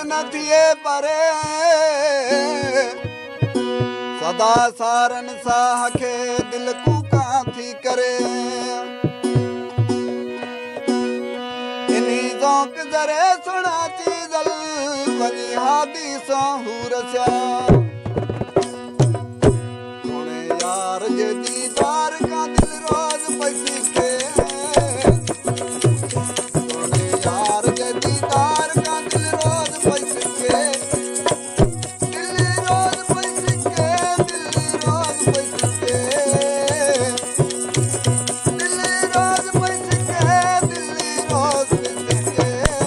न थिए परे सदा सारन साह खे दिल कू काथी करे इन्हीं ज़ौक़ ज़रे सुना चीज़ल वनी हादी साहूर स्या सोने यार जे दीदार का दिल रोज पैसी के सोने यार जे दीदार का दिल रोज पैसी के दिल रोज पैसी के दिल रोज पैसी के दिल रोज पैसी के दिल रोज पैसी के रोज